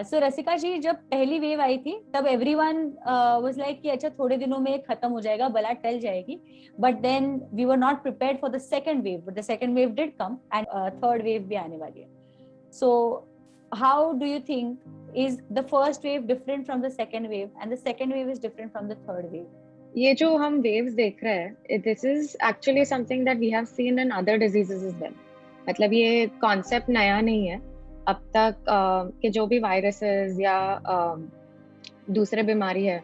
सो रसिका जी, जब पहली वेव आई थी तब एवरीवन वाज लाइक कि अच्छा थोड़े दिनों में खत्म हो जाएगा, बला टल जाएगी. But then we were not prepared for the second wave, but the second wave did come and third wave भी आने वाली है. So how do you think is the first wave different from the second wave and the second wave is different from the third wave? ये जो हम waves देख रहे हैं, this is actually something that we have seen in other diseases as well. मतलब ये concept नया नहीं है. अब तक के जो भी वायरसेस या दूसरे बीमारी है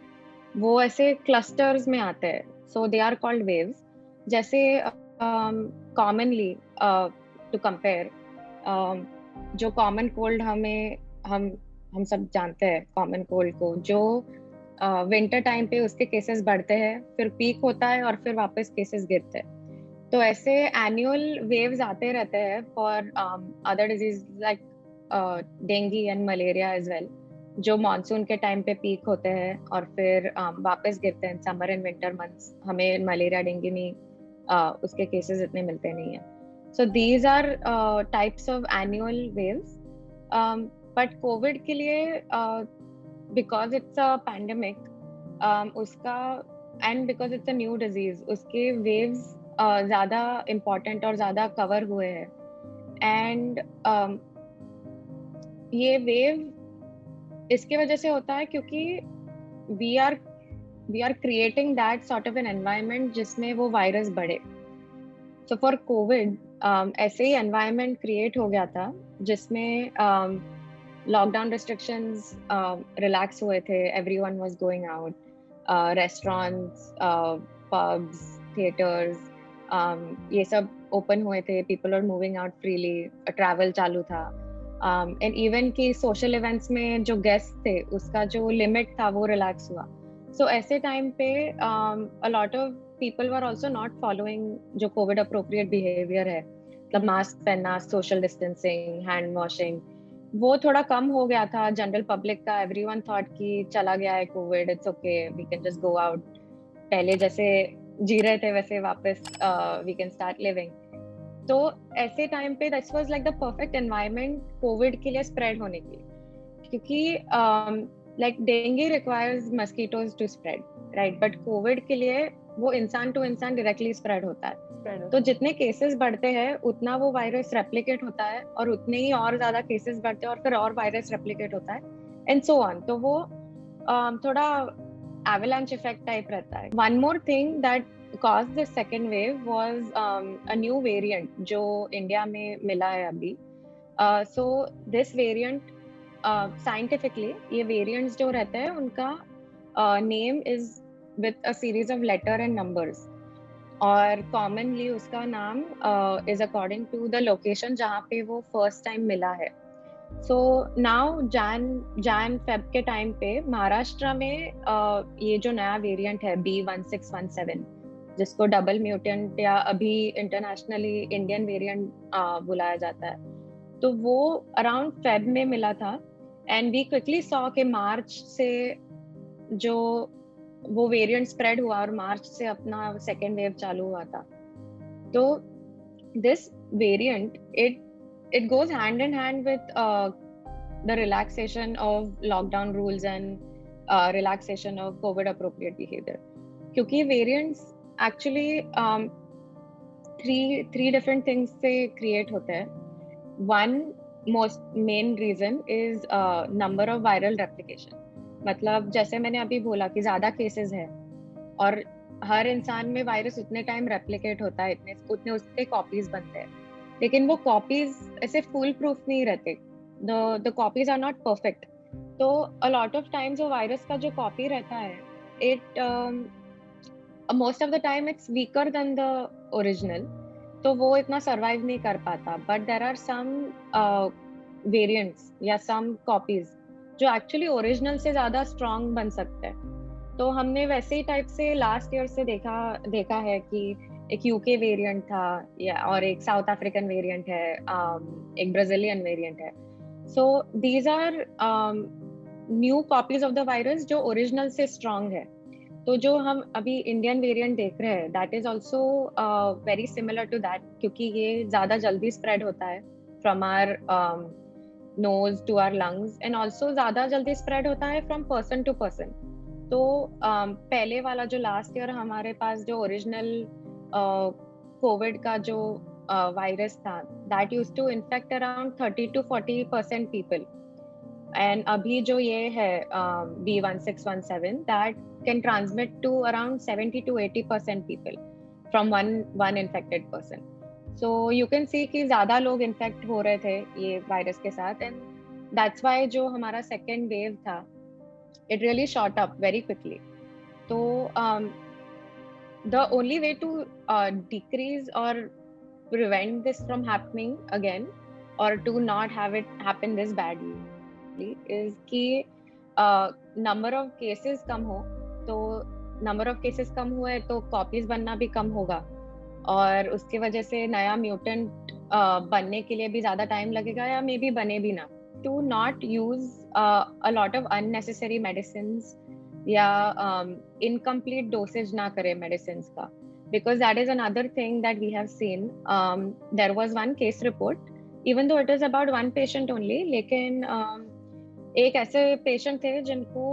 वो ऐसे क्लस्टर्स में आते हैं, सो दे आर कॉल्ड वेव्स. जैसे कॉमनली टू कंपेयर, जो कॉमन कोल्ड हम सब जानते हैं कॉमन कोल्ड को, जो विंटर टाइम पे उसके केसेस बढ़ते हैं, फिर पीक होता है और फिर वापस केसेस गिरते हैं. तो ऐसे एनुअल वेव्स आते रहते हैं for other disease like dengue and malaria as well, जो मानसून के टाइम पे पीक होते हैं और फिर वापस गिरते हैं समर एंड विंटर मंथ्स. हमें मलेरिया डेंगू में उसके केसेस इतने मिलते नहीं है. So these are types of annual waves. But covid के लिए बिकॉज इट्स अ पैंडेमिक, उसका and because it's a new disease, उसके वेव्स ज़्यादा इम्पोर्टेंट और ज़्यादा कवर हुए हैं. एंड ये वेव इसके वजह से होता है क्योंकि we are creating that sort of an environment जिसमें वो वायरस बढ़े. सो फॉर कोविड ऐसे ही एनवायरनमेंट क्रिएट हो गया था जिसमें लॉकडाउन रिस्ट्रिक्शंस रिलैक्स हुए थे. Everyone was going out. Restaurants, pubs, theatres, ये सब ओपन हुए थे. People are moving out freely. Travel चालू था. एंड इवन कि सोशल इवेंट्स में जो गेस्ट थे उसका जो लिमिट था वो रिलैक्स हुआ. सो ऐसे टाइम पे अ lot of people were also not following जो कोविड अप्रोप्रिएट बिहेवियर है, मतलब मास्क पहनना, सोशल डिस्टेंसिंग, हैंड वॉशिंग, वो थोड़ा कम हो गया था जनरल पब्लिक का. एवरीवन थॉट कि चला गया है covid, it's okay, we can just go out. पहले जैसे जी रहे थे वैसे वापस वी कैन स्टार्ट लिविंग. तो ऐसे टाइम पे that was like the perfect environment covid के लिए स्प्रेड होने के लिए, क्योंकि like dengue requires mosquitoes to spread, right, but covid के लिए वो इंसान टू इंसान डायरेक्टली स्प्रेड होता है. तो जितने केसेस बढ़ते हैं उतना वो वायरस रेप्लिकेट होता है और उतने ही और ज्यादा केसेस बढ़ते हैं और फिर और वायरस रेप्लिकेट होता है एंड सो ऑन. तो वो थोड़ा एवलांच इफेक्ट टाइप रहता है. One more thing that caused the second wave was a new variant जो इंडिया में मिला है अभी. So this variant scientifically, ये variants जो रहते हैं उनका name is with a series of letter and numbers, और commonly उसका नाम is according to the location जहाँ पे वो first time मिला है. So now Jan Feb के टाइम पे महाराष्ट्र में ये जो नया वेरिएंट है B1617, जिसको डबल म्यूटेंट या अभी इंटरनेशनली इंडियन वेरिएंट बुलाया जाता है, तो वो अराउंड फेब में मिला था. एंड वी क्विकली सॉ कि मार्च से जो वो वेरिएंट स्प्रेड हुआ और मार्च से अपना सेकेंड वेव चालू हुआ था. तो this variant it goes hand in hand with the relaxation of lockdown rules and relaxation of COVID appropriate behavior. क्योंकि variants actually three different things से create होते हैं. One most main reason is number of viral replication. मतलब जैसे मैंने अभी बोला कि ज्यादा केसेस है और हर इंसान में वायरस उतने टाइम रेप्लिकेट होता है, उतने उसके कॉपीज बनते हैं, लेकिन वो कॉपीज ऐसे फुल प्रूफ नहीं रहते. The copies are not perfect. तो अ लॉट ऑफ टाइम्स वो वायरस का जो कॉपी रहता है, it most of the time it's weaker than the original, तो वो इतना सर्वाइव नहीं कर पाता. But there are some variants या सम कॉपीज जो एक्चुअली ओरिजिनल से ज्यादा स्ट्रॉन्ग बन सकते हैं. तो हमने वैसे ही टाइप से लास्ट ईयर से देखा है कि एक यूके वेरिएंट था या और एक साउथ अफ्रीकन वेरिएंट है, एक ब्राजीलियन वेरिएंट है. So these are new copies of the virus जो ओरिजिनल से स्ट्रॉन्ग है. तो जो हम अभी इंडियन वेरिएंट देख रहे हैं, that is also very similar to that, क्योंकि ये ज्यादा जल्दी स्प्रेड होता है from our nose to our lungs, and also ज़्यादा जल्दी spread होता है from person to person. तो पहले वाला जो लास्ट ईयर हमारे पास जो ओरिजिनल कोविड का जो वायरस था, that used to infect around 30 to 40% people, and अभी जो ये है B1617, that can transmit to around 70 to 80% people from one infected person. So you can see कि ज्यादा लोग इन्फेक्ट हो रहे थे ये वायरस के साथ, एंड दैट्स वाई जो हमारा सेकेंड वेव था, it really shot up very quickly. So the only way to decrease or prevent this from happening again, or to not have it happen this badly, is कि number of cases कम हो. तो number of cases कम हुए तो copies बनना भी कम होगा, और उसकी वजह से नया mutant बनने के लिए भी ज़्यादा time लगेगा, या मे बी बने भी ना. To not use a lot of unnecessary medicines, या incomplete dosage ना करें medicines का, because that is another thing that we have seen. There was one case report, even though it is about one patient only, लेकिन एक ऐसे patient थे जिनको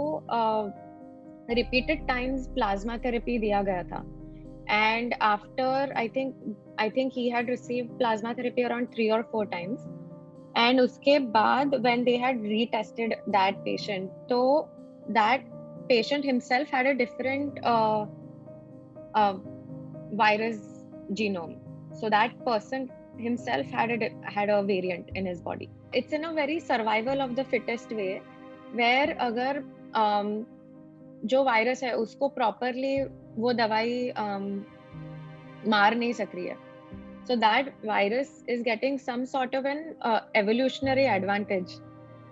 repeated times plasma therapy दिया गया था, and after I think he had received plasma therapy around 3 or 4 times. And उसके बाद when they had retested that patient, so that patient himself had a different virus genome. So that person himself had a variant in his body. It's in a very survival of the fittest way, where अगर जो virus है उसको properly वो दवाई मार नहीं सक रही है, so that virus is getting some sort of an evolutionary advantage,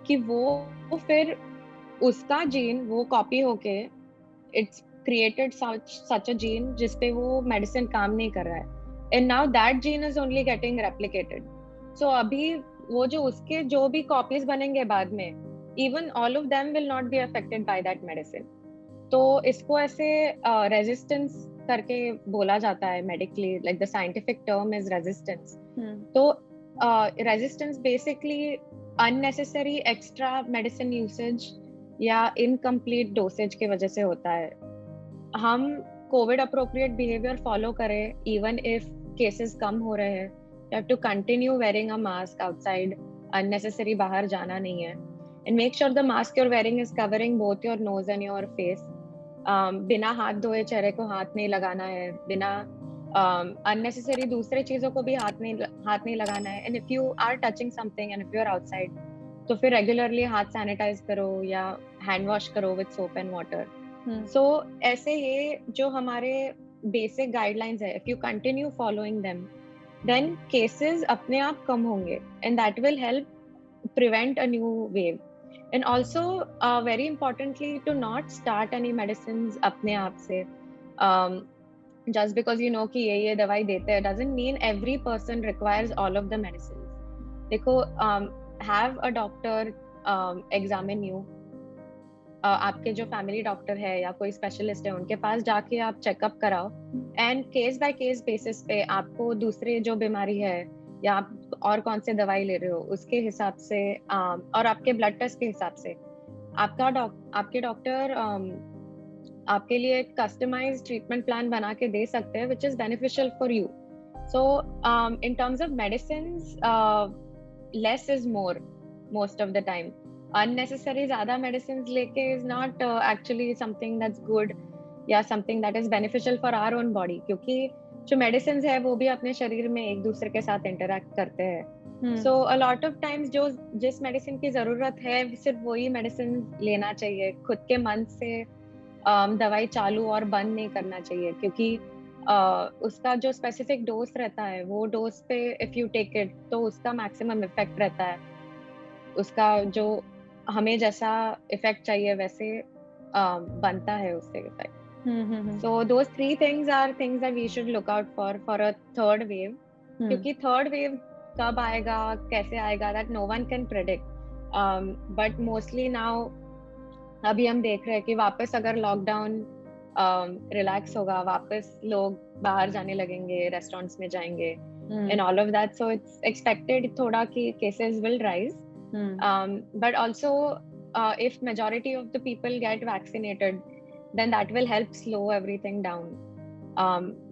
कि वो फिर उसका gene वो copy होके it's created such a gene जिसपे वो medicine काम नहीं कर रहा है, and now that gene is only getting replicated. So अभी वो जो उसके जो भी copies बनेंगे बाद में, even all of them will not be affected by that medicine. तो इसको ऐसे resistance करके बोला जाता है medically, like the scientific term is resistance. तो resistance basically unnecessary extra medicine usage या incomplete dosage के वजह से होता है. हम COVID appropriate behavior follow करें, even if cases कम हो रहे हैं, you have to continue wearing a mask outside, unnecessary बाहर जाना नहीं है, and make sure the mask you're wearing is covering both your nose and your face. बिना हाथ धोए चेहरे को हाथ नहीं लगाना है, बिना unnecessary दूसरे चीजों को भी हाथ नहीं लगाना है, and if you are touching something and if you are outside, तो फिर regularly हाथ sanitize करो या hand wash करो with soap and water. So ऐसे ये जो हमारे basic guidelines है, if you continue following them, then cases अपने आप कम होंगे, and that will help prevent a new wave. And also very importantly, to not start any medicines अपने आप से, just because you know कि ये दवाई देते हैं doesn't mean every person requires all of the medicines. देखो, have a doctor examine you. आपके जो फैमिली डॉक्टर है या कोई स्पेशलिस्ट है उनके पास जाके आप चेकअप कराओ, and case by case basis पे आपको दूसरे जो बीमारी है या आप और कौन से दवाई ले रहे हो उसके हिसाब से, और आपके ब्लड टेस्ट के हिसाब से आपके डॉक्टर आपके लिए कस्टमाइज्ड ट्रीटमेंट प्लान बना के दे सकते हैं, which is beneficial for you. So in terms of medicines, less is more most of the time. unnecessary ज़्यादा medicines लेके is not actually something that's good या something that is beneficial for our own body, क्योंकि जो medicines है वो भी अपने शरीर में एक दूसरे के साथ interact करते हैं. So a lot of times जो जिस medicine की ज़रूरत है सिर्फ वही medicine लेना चाहिए, खुद के मन से दवाई चालू और बंद नहीं करना चाहिए, क्योंकि उसका जो specific dose रहता है वो dose पे if you take it तो उसका maximum effect रहता है, उसका जो हमें जैसा इफेक्ट चाहिए वैसे बनता है उससे effect. So those three things are things that we should look out for a third wave. क्योंकि third wave कब आएगा कैसे आएगा that no one can predict, but mostly now अभी हम देख रहे हैं कि वापस अगर लॉकडाउन रिलैक्स होगा, वापस लोग बाहर जाने लगेंगे, रेस्टोरेंट्स में जाएंगे and all of that, so it's expected थोड़ा कि cases will rise. But also if majority of the people get vaccinated, then that will help slow everything down.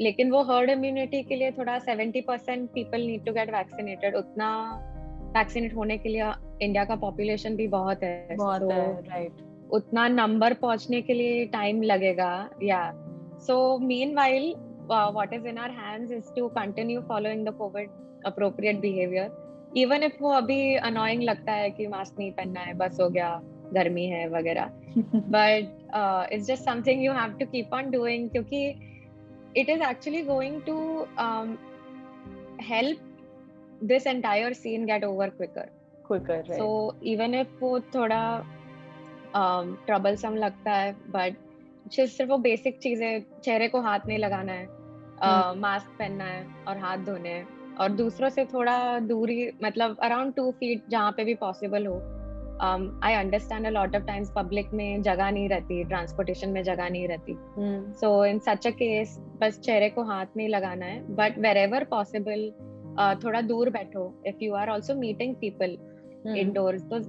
लेकिन वो herd immunity के लिए थोड़ा 70% people need to get vaccinated. उतना vaccinate होने के लिए इंडिया का population भी बहुत है, right. उतना number पहुंचने के लिए time लगेगा. Yeah. So meanwhile, what is in our hands is to continue following the COVID appropriate behavior. Even if वो अभी annoying लगता है कि mask नहीं पहनना है, बस हो गया, गर्मी है वगैरह. But it's just something you have to keep on doing, क्योंकि it is actually going to help this entire scene get over quicker. Right. So even if वो थोड़ा troublesome लगता है, but सिर्फ वो बेसिक चीजें, चेहरे को हाथ नहीं लगाना है, मास्क पहनना है और हाथ धोने हैं, और दूसरों से थोड़ा दूरी, मतलब अराउंड 2 feet जहाँ पे भी पॉसिबल हो. I understand a lot of times public में जगह नहीं रहती, transportation में जगह नहीं रहती. So in such a case बस चेहरे को हाथ नहीं लगाना है, but wherever possible थोड़ा दूर बैठो. If you are also meeting people indoors, तो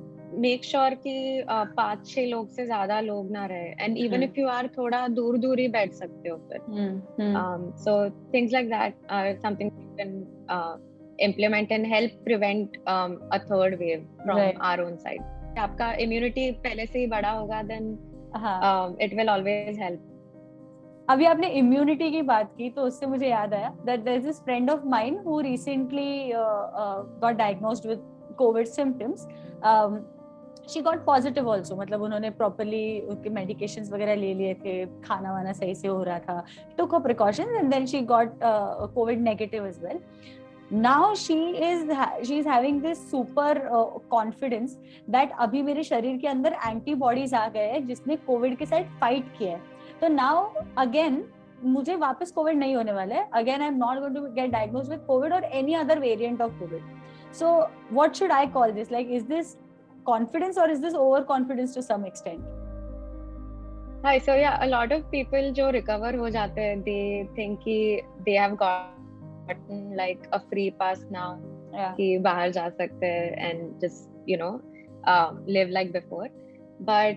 make sure कि 5-6 लोग से ज्यादा लोग ना रहे. And even if you are थोड़ा दूर दूर ही बैठ सकते हो फिर. So things like that are something you can implement and help prevent a third wave from our own side. आपका immunity पहले से ही बड़ा होगा, then it will always help. अभी आपने immunity की बात की, तो उससे मुझे याद आया that there is this friend of mine who recently got diagnosed with COVID symptoms. She got positive also, मतलब उन्होंने properly उनके medications वगैरह ले लिए थे, खाना वाना सही से हो रहा था, took her precautions, and then she got COVID negative as well. Now she's having this super confidence that अभी मेरे शरीर के अंदर antibodies आ गए हैं जिसने COVID के साथ fight किया है. तो now again मुझे वापस COVID नहीं होने वाला है. Again I'm not going to get diagnosed with COVID or any other variant of COVID. So what should I call this? Like, is this confidence or is this overconfidence to some extent? Hi, so yeah, a lot of people जो recover हो जाते हैं, they think कि they have gotten like a free pass now, कि बाहर जा सकते हैं and just, you know, live like before. But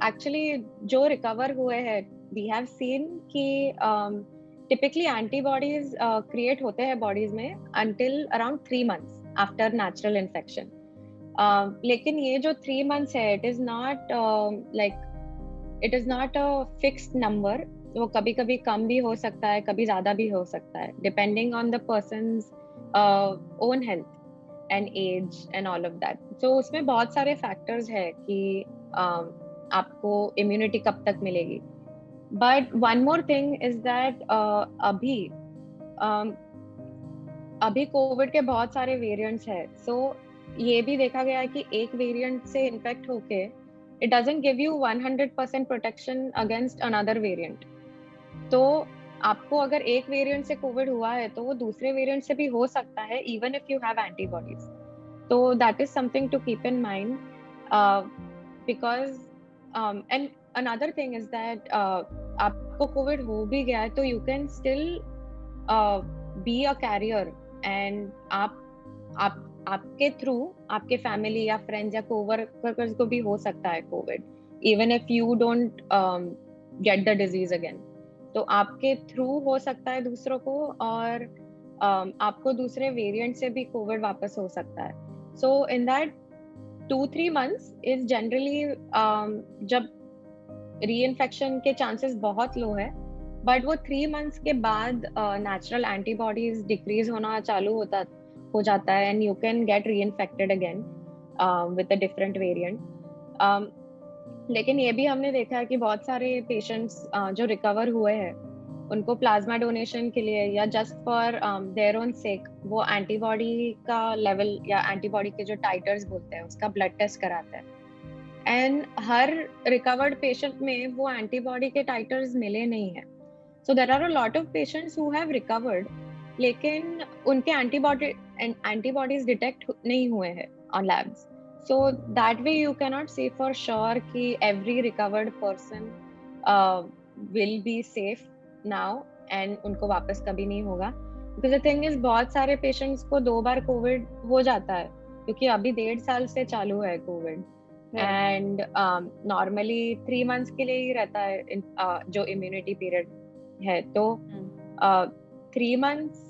actually जो recover हुए हैं, we have seen कि typically antibodies create होते हैं bodies में until around 3 months after natural infection. लेकिन ये जो 3 months है, it is not a fixed number. वो कभी कभी कम भी हो सकता है, कभी ज्यादा भी हो सकता है, depending on the person's own health and age and all of that. So उसमें बहुत सारे factors है कि आपको immunity कब तक मिलेगी. But one more thing is that अभी COVID के बहुत सारे variants है. So ये भी देखा गया है कि एक वेरिएंट से इन्फेक्ट होके it doesn't give you 100% protection against another variant. तो आपको अगर एक वेरिएंट से कोविड हुआ है तो वो दूसरे वेरिएंट से भी हो सकता है even if you have antibodies. So that is something to keep in mind because and another thing is that आपको कोविड हो भी गया है तो you can still be a carrier and आपके थ्रू आपके फैमिली या फ्रेंड्स या कोवर्कर्स को भी हो सकता है Covid, even if you don't get the disease again. तो आपके थ्रू हो सकता है दूसरों को, और आपको दूसरे वेरिएंट से भी कोविड वापस हो सकता है. So in that 2-3 months is generally जब री-इन्फेक्शन के चांसेस बहुत लो है, बट वो 3 months के बाद नेचुरल एंटीबॉडीज डिक्रीज होना चालू हो जाता है and you can get reinfected again with a different variant. लेकिन ये भी हमने देखा है कि बहुत सारे पेशेंट्स जो रिकवर हुए हैं उनको प्लाज्मा डोनेशन के लिए या जस्ट फॉर देयर ओन सेक वो एंटीबॉडी का लेवल या एंटीबॉडी के जो टाइटर्स बोलते हैं उसका ब्लड टेस्ट कराते हैं. एंड हर रिकवर्ड पेशेंट में वो एंटीबॉडी के टाइटर्स मिले नहीं है. So there are a lot of patients who have recovered लेकिन उनके एंटीबॉडीज डिटेक्ट नहीं हुए हैं on labs. So that way you can not say for sure कि every recovered person will be safe now and उनको वापस कभी नहीं होगा. बिकॉज द थिंग इज बहुत सारे पेशेंट्स को 2 बार कोविड हो जाता है क्योंकि अभी 1.5 साल से चालू है कोविड एंड नॉर्मली 3 मंथ्स के लिए ही रहता है जो इम्यूनिटी पीरियड है, तो 3 मंथ्स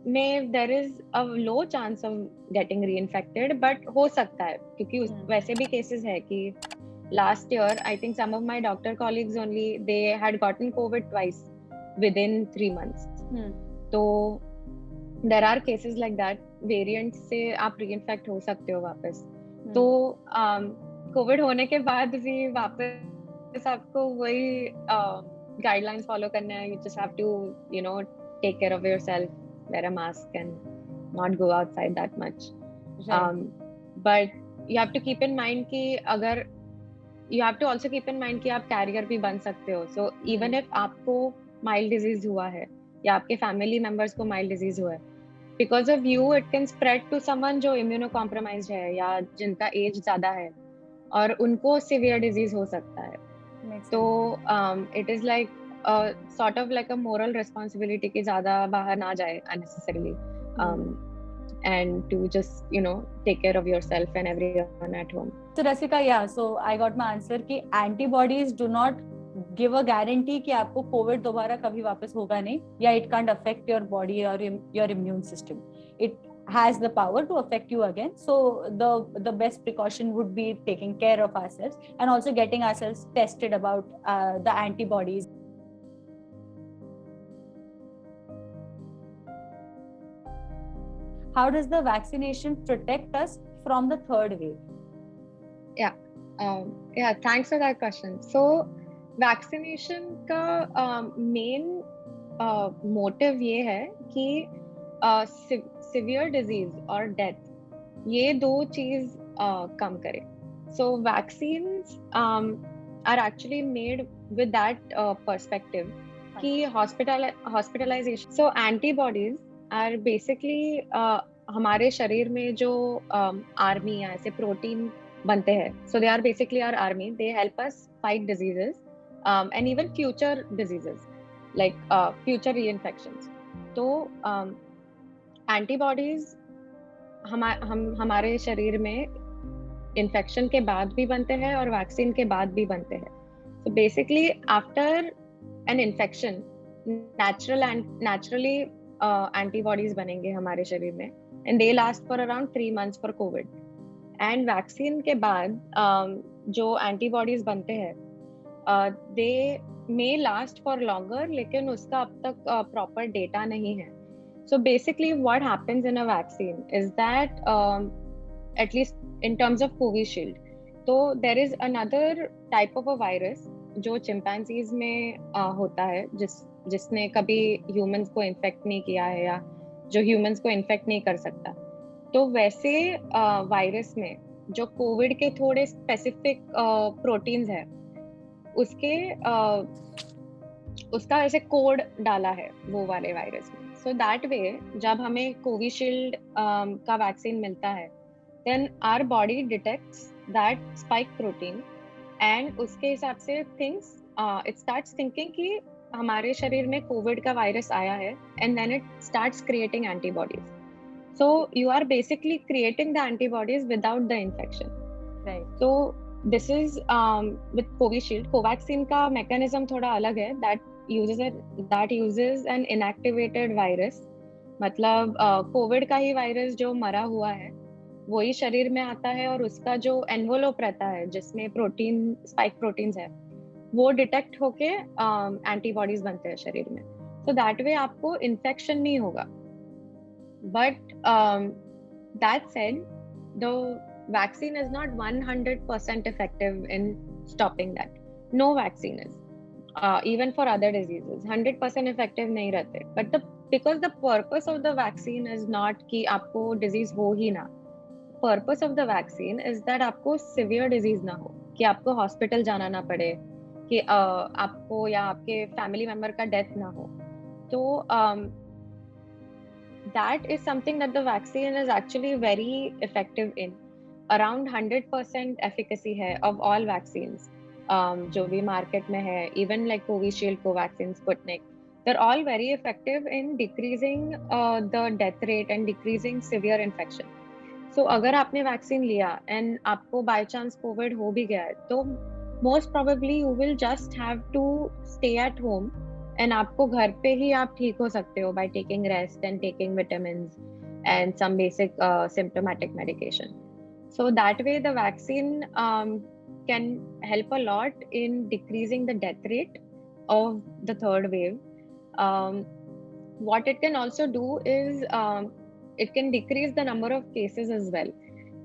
में there is a low chance of getting reinfected, but हो सकता है क्योंकि वैसे भी केसेस है कि last year I think some of my doctor colleagues only they had gotten covid twice within 3 months. तो there are cases like that, variants से आप reinfect हो सकते हो वापस। तो कोविड होने के बाद भी वापस आपको वही गाइडलाइंस फॉलो करना है। You just have to take care of yourself, wear a mask and not go outside that much. But you have to keep in mind कि अगर you have to also keep in mind कि आप career भी बन सकते हो। So even if आपको mild disease हुआ है या आपके फैमिली मेंबर्स को माइल्ड डिजीज हुआ है, because of you it can spread to someone जो इम्यूनो कॉम्प्रोमाइज्ड है या जिनका एज ज्यादा है और उनको सिवियर डिजीज हो सकता है। तो it is like sort of like a moral responsibility कि ज्यादा बाहर ना जाए unnecessarily, and to just take care of yourself and everyone at home. So Rasika, yeah, so I got my answer कि antibodies do not give a guarantee कि आपको Covid दोबारा कभी वापस होगा नहीं, या it can't affect your body or your immune system. It has the power to affect you again. So the best precaution would be taking care of ourselves and also getting ourselves tested about the antibodies. How does the vaccination protect us from the third wave? Yeah, thanks for that question. So vaccination का main motive ये है कि severe disease और death ये दो चीज कम करे. So vaccines are actually made with that perspective कि hospitalization. So antibodies are basically हमारे शरीर में जो आर्मी या ऐसे प्रोटीन बनते हैं, so they are basically our army. They help us fight diseases and even future diseases like future reinfections. तो antibodies हमारे शरीर में इन्फेक्शन के बाद भी बनते हैं और वैक्सीन के बाद भी बनते हैं। So basically after an infection naturally antibodies बनेंगे हमारे शरीर में and they last for around 3 months for COVID. And vaccine के बाद जो एंटीबॉडीज बनते हैं they may last for longer, लेकिन उसका अब तक प्रॉपर डेटा नहीं है। So basically what happens in a vaccine is that at least in terms of Covishield, तो there is another type of a virus जो चिंपैंजीज में होता है जिसने कभी ह्यूमंस को इन्फेक्ट नहीं किया है या जो ह्यूमंस को इन्फेक्ट नहीं कर सकता। तो वैसे वायरस में जो कोविड के थोड़े स्पेसिफिक प्रोटीन्स है उसका ऐसे कोड डाला है वो वाले वायरस में। सो दैट वे जब हमें कोविशील्ड का वैक्सीन मिलता है then our body detects that spike protein and उसके हिसाब से इट स्टार्ट्स थिंकिंग कि हमारे शरीर में कोविड का वायरस आया है and then it starts creating antibodies. So you are basically creating the antibodies without the infection. Right. So this is with Covishield. Covaxin का mechanism थोड़ा अलग है. That uses an inactivated virus. मतलब Covid का ही virus जो मरा हुआ है वही शरीर में आता है और उसका जो एनवोलोप रहता है जिसमें प्रोटीन स्पाइक प्रोटीन्स है वो डिटेक्ट होके एंटीबॉडीज बनते हैं शरीर में. So that way आपको इन्फेक्शन नहीं होगा. But that said, the vaccine is not 100% effective in stopping that. No vaccine is. Even for other diseases, 100% effective नहीं रहते. But because the purpose of the vaccine is not कि आपको disease हो ही ना. Purpose of the vaccine is that आपको severe disease ना हो, कि आपको hospital जाना ना पड़े, कि आपको या आपके family member का death ना हो. तो that is something that the vaccine is actually very effective in. Around 100% efficacy है of all vaccines जो भी market में है, even like Covishield, Covaxin, Sputnik, they're all very effective in decreasing the death rate and decreasing severe infection. सो अगर आपने vaccine लिया and आपको by chance Covid हो भी गया है, तो most probably you will just have to stay at home and आपको घर पे ही आप ठीक हो सकते हो by taking rest and taking vitamins and some basic symptomatic medication. So that way, the vaccine can help a lot in decreasing the death rate of the third wave. Um, what it can also do is it can decrease the number of cases as well.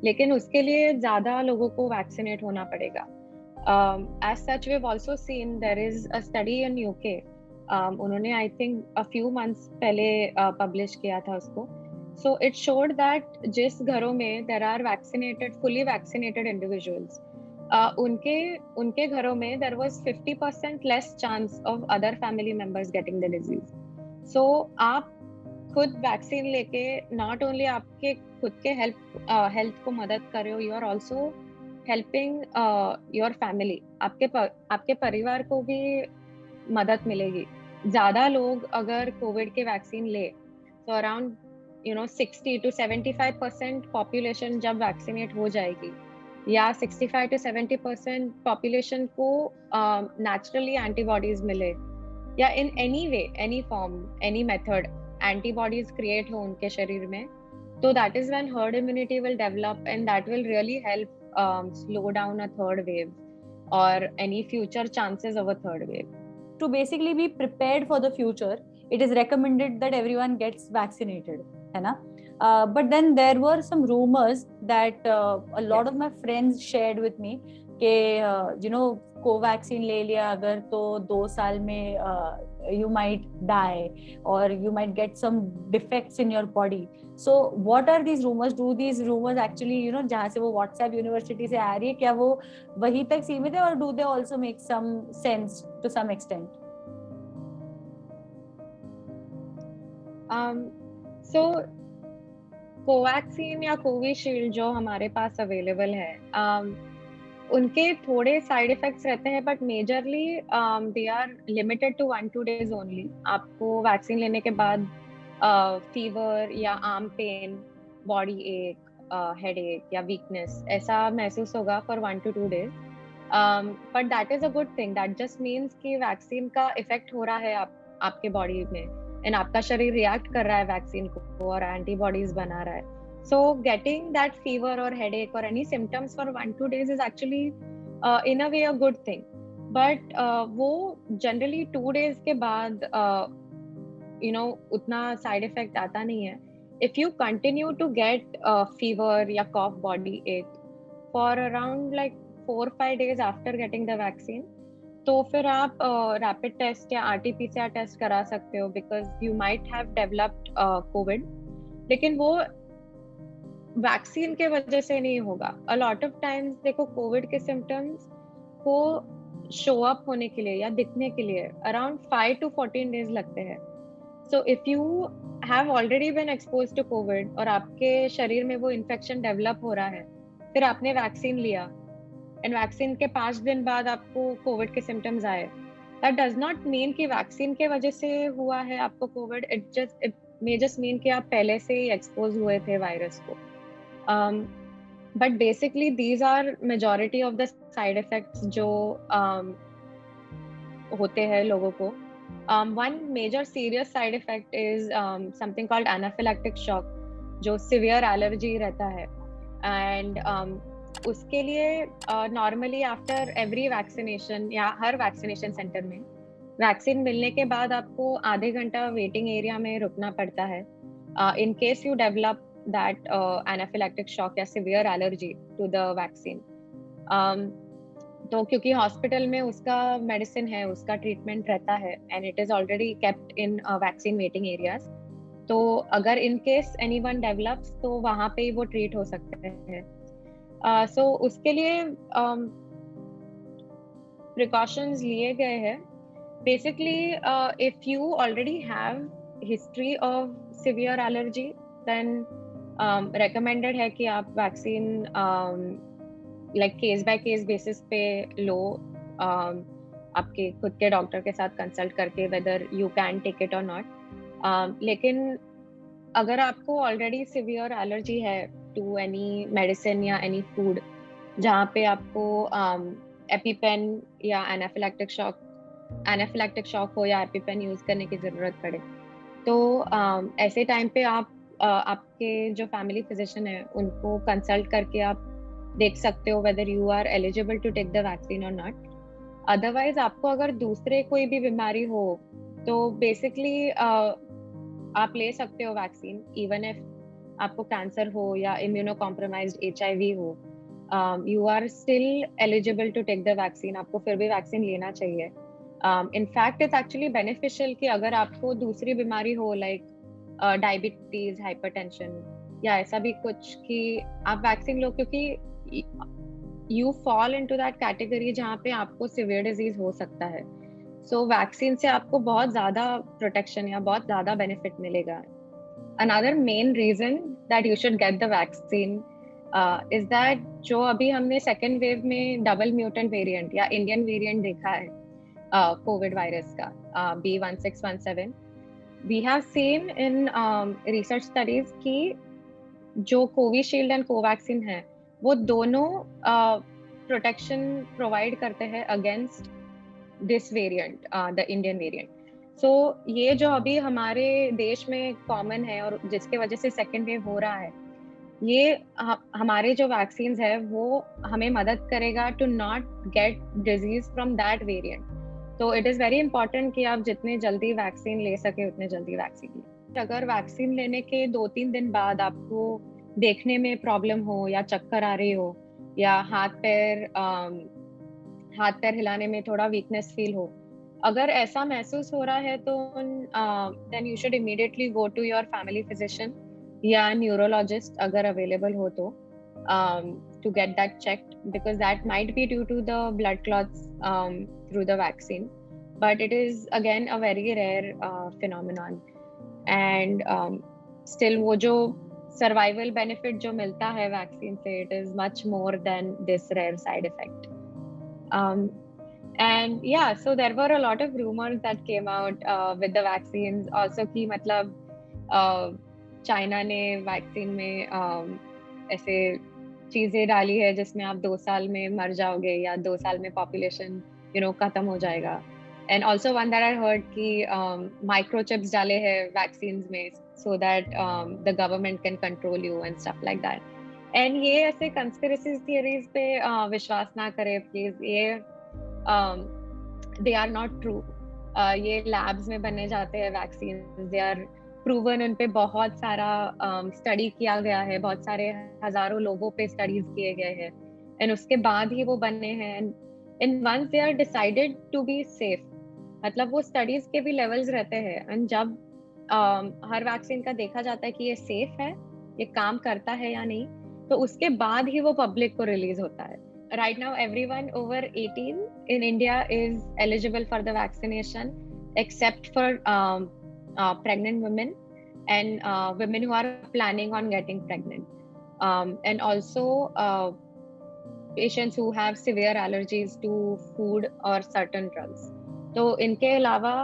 लेकिन उसके लिए ज़्यादा लोगों को vaccinate होना पड़ेगा. As such, we've also seen there is a study in UK. उन्होंने I think a few months पहले publish किया था उसको. So it showed that जिस घरों में there are vaccinated, fully vaccinated individuals, उनके घरों में there was 50% less chance of other family members getting the disease. So आप खुद वैक्सीन लेके not only आपके खुद के हेल्थ को मदद कर रहे हो, you are also helping your family. आपके परिवार को भी मदद मिलेगी. ज़्यादा लोग अगर कोविड के वैक्सीन ले, तो अराउंड 60 to 75% पॉपुलेशन जब वैक्सीनेट हो जाएगी, या 65 to 70% पॉपुलेशन को नेचुरली एंटीबॉडीज मिले, या इन एनी वे, any form, any method antibodies create हो उनके शरीर में, तो that is when herd immunity will develop and that will really help slow down a third wave or any future chances of a third wave. To basically be prepared for the future, it is recommended that everyone gets vaccinated, है ना? But then there were some rumors that a lot of my friends shared with me कि Covaxin ले लिया अगर तो 2 साल में you might die or you might get some defects in your body. So what are these rumors? Do these rumors actually, जहाँ से वो WhatsApp यूनिवर्सिटी से आ रही है, क्या वो वहीं तक सीमित है, और do they also make some sense to some extent? So Covaxin या कोविशील्ड जो हमारे पास अवेलेबल है, उनके थोड़े साइड इफेक्ट्स रहते हैं, but majorly they are limited to 1-2 days only. आपको वैक्सीन लेने के बाद फीवर या arm pain, body ache, headache या वीकनेस ऐसा महसूस होगा for 1-2 days. But that is a good thing. That just means कि वैक्सीन का इफेक्ट हो रहा है आपके बॉडी में, एंड आपका शरीर रिएक्ट कर रहा है वैक्सीन को और एंटीबॉडीज बना रहा है. So getting that fever or headache or any symptoms for 1-2 days is actually in a way a good thing. But वो generally 2 days के बाद उतना side effect आता नहीं है. If you continue to get fever या cough, body ache for around like 4-5 days after getting the vaccine, तो फिर आप रैपिड टेस्ट या RT-PCR टेस्ट करा सकते हो, because you might have developed Covid. लेकिन वो वैक्सीन के वजह से नहीं होगा. अ लॉट ऑफ टाइम्स देखो, कोविड के सिम्टम्स को शो अप होने के लिए या दिखने के लिए अराउंड 5 to 14 days लगते हैं. So if you have already been exposed to Covid और आपके शरीर में वो इन्फेक्शन डेवलप हो रहा है, फिर आपने वैक्सीन लिया एंड वैक्सीन के 5 दिन बाद आपको कोविड के सिम्टम्स आए, दैट डज नॉट मीन कि वैक्सीन के वजह से हुआ है आपको Covid. It may just mean कि आप पहले से ही एक्सपोज हुए थे वायरस को. But basically these are majority of the side effects जो होते हैं लोगों को. One major serious side effect is something called anaphylactic shock, जो severe allergy रहता है. And उसके लिए normally after every vaccination या हर vaccination center में वैक्सीन मिलने के बाद आपको आधे घंटा वेटिंग एरिया में रुकना पड़ता है in case you develop that anaphylactic shock या severe allergy to the vaccine. तो क्योंकि हॉस्पिटल में उसका मेडिसिन है, उसका ट्रीटमेंट रहता है, and it is already kept in vaccine waiting areas, तो अगर इन केस एनीवन डेवलप्स तो वहाँ पे ही वो ट्रीट हो सकते हैं. सो उसके लिए प्रिकॉशंस लिए गए हैं. Basically if you already have history of severe allergy, then recommended है कि आप vaccine like case by case basis पे लो, आपके खुद के डॉक्टर के साथ कंसल्ट करके whether you can take it और नॉट. लेकिन अगर आपको ऑलरेडी सिवियर एलर्जी है to any medicine या any food जहाँ पे आपको एपिपेन या एनाफिलैक्टिक शॉक हो या एपिपेन यूज करने की जरूरत पड़े, तो ऐसे टाइम पे आप आपके जो फैमिली फिजिशियन है उनको कंसल्ट करके आप देख सकते हो whether you are eligible to take the vaccine और नॉट। अदरवाइज आपको अगर दूसरे कोई भी बीमारी हो तो बेसिकली आप ले सकते हो वैक्सीन, इवन इफ आपको कैंसर हो या इम्यूनो कॉम्प्रोमाइज्ड HIV हो, you are still eligible to take the vaccine. आपको फिर भी वैक्सीन लेना चाहिए। इनफैक्ट इट्स एक्चुअली बेनिफिशियल कि अगर आपको दूसरी बीमारी हो लाइक डायबिटीज, हाइपरटेंशन या ऐसा भी कुछ, कि आप वैक्सीन लो, क्योंकि you fall into that category जहाँ पे आपको सिवियर डिजीज हो सकता है। सो वैक्सीन से आपको बहुत ज्यादा प्रोटेक्शन या बहुत ज्यादा बेनिफिट मिलेगा। Another main reason that you should get the vaccine is that जो अभी हमने सेकेंड वेव में डबल म्यूटेंट वेरिएंट या इंडियन वेरिएंट देखा है कोविड वायरस का, B1617, we have seen in research studies कि जो कोविशील्ड एंड कोवैक्सीन है वो दोनों प्रोटेक्शन प्रोवाइड करते हैं against this variant, the Indian variant. So ये जो अभी हमारे देश में कॉमन है और जिसके वजह से सेकेंड वेव हो रहा है, ये हमारे जो वैक्सीन है वो हमें मदद करेगा to not get disease from that variant. तो इट इज़ वेरी इंपॉर्टेंट कि आप जितने जल्दी वैक्सीन ले सके उतने जल्दी वैक्सीन लें। अगर वैक्सीन लेने के 2-3 दिन बाद आपको देखने में प्रॉब्लम हो या चक्कर आ रही हो या हाथ पैर हिलाने में थोड़ा वीकनेस फील हो, अगर ऐसा महसूस हो रहा है तो then you should immediately go to your family physician या न्यूरोलॉजिस्ट अगर अवेलेबल हो तो, to get that checked, because that might be due to the blood clots through the vaccine, but it is again a very rare phenomenon, and still वो जो survival benefit जो मिलता है vaccine से, it is much more than this rare side effect. And yeah, so there were a lot of rumors that came out with the vaccines also कि मतलब China ने vaccine में ऐसे चीजें डाली है जिसमें आप 2 साल में मर जाओगे या 2 साल में पॉपुलेशन खत्म हो जाएगा। And also one that I heard कि माइक्रोचिप्स डाले हैं वैक्सीन में so that the government can control you and stuff like that. And ये ऐसे कंस्पिरेसी थियरीज पे विश्वास ना करें प्लीज, ये दे आर नॉट ट्रू। ये लैब्स में बने जाते हैं वैक्सीन, दे आर प्रूवन, उन पे बहुत सारा स्टडी किया गया है, बहुत सारे हजारों लोगों पे स्टडीज किए गए हैं एंड उसके बाद ही वो बने हैं। And once they are decided to be safe, मतलब वो स्टडीज के भी लेवल्स रहते हैं एंड जब हर वैक्सीन का देखा जाता है कि ये सेफ है, ये काम करता है या नहीं, तो उसके बाद ही वो पब्लिक को रिलीज होता है। Right now everyone over 18 in India is eligible for the vaccination except for pregnant women and women who are planning on getting pregnant, and also patients who have severe allergies to food or certain drugs. So इनके अलावा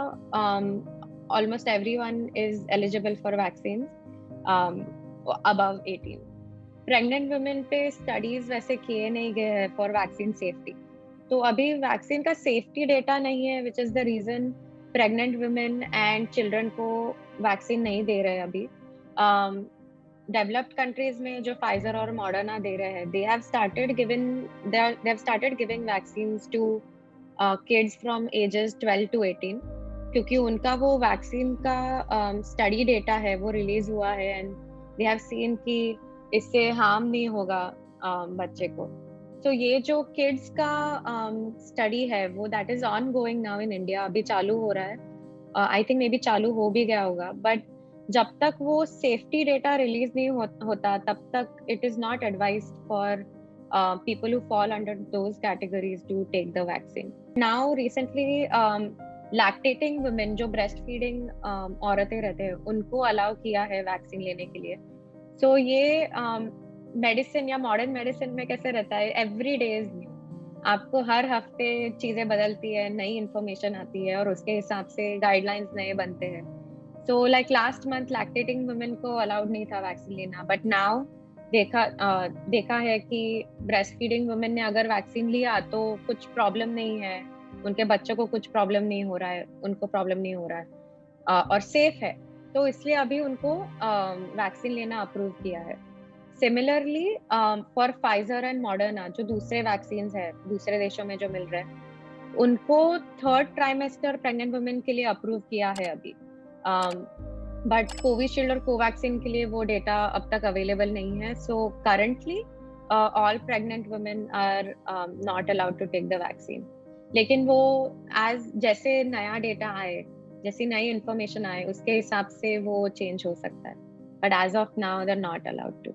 almost everyone is eligible for vaccines above 18. Pregnant women पे studies वैसे किए नहीं गए हैं for vaccine safety, तो अभी वैक्सीन का सेफ्टी डेटा नहीं है, which is the reason pregnant women and children को वैक्सीन नहीं दे रहे अभी। डेवलप्ड कंट्रीज में जो फाइजर और मॉडर्ना दे रहे हैं, they have started giving vaccines to kids from ages 12 to 18, क्योंकि उनका वो वैक्सीन का स्टडी डेटा है वो रिलीज हुआ है एंड दे हैव सीन कि इससे हार्म नहीं होगा बच्चे को। तो ये जो किड्स का स्टडी है वो that is on going now in India, अभी चालू हो रहा है, आई थिंक मे बी चालू हो भी गया होगा, बट जब तक वो सेफ्टी डेटा रिलीज नहीं होता तब तक it is not advised for people who fall under those categories to take the vaccine. Now recently lactating women जो breast feeding औरतें रहते हैं उनको अलाउ किया है वैक्सीन लेने के लिए। So ये मेडिसिन या मॉडर्न मेडिसिन में कैसे रहता है, एवरी डे इज न्यू, आपको हर हफ्ते चीजें बदलती है, नई इंफॉर्मेशन आती है और उसके हिसाब से गाइडलाइंस नए बनते हैं। So like last month lactating women को अलाउड नहीं था वैक्सीन लेना, बट नाउ देखा है कि ब्रेस्ट फीडिंग वुमेन ने अगर वैक्सीन लिया तो कुछ प्रॉब्लम नहीं है, उनके बच्चों को कुछ प्रॉब्लम नहीं हो रहा है, उनको प्रॉब्लम नहीं हो रहा है, और सेफ है, तो इसलिए अभी उनको वैक्सीन लेना अप्रूव किया है। Similarly for Pfizer and Moderna, जो दूसरे वैक्सीन है दूसरे देशों में जो मिल रहे हैं, उनको 3rd ट्राइमेस्टर प्रेग्नेंट वुमेन के लिए अप्रूव किया है अभी। बट कोविशील्ड और कोवैक्सीन के लिए वो डेटा अब तक अवेलेबल नहीं है। So currently all pregnant women are not allowed to take the vaccine. लेकिन वो जैसे नया डेटा आए, जैसी नई इंफॉर्मेशन आए, उसके हिसाब से वो चेंज हो सकता है, but as of now they are not allowed to.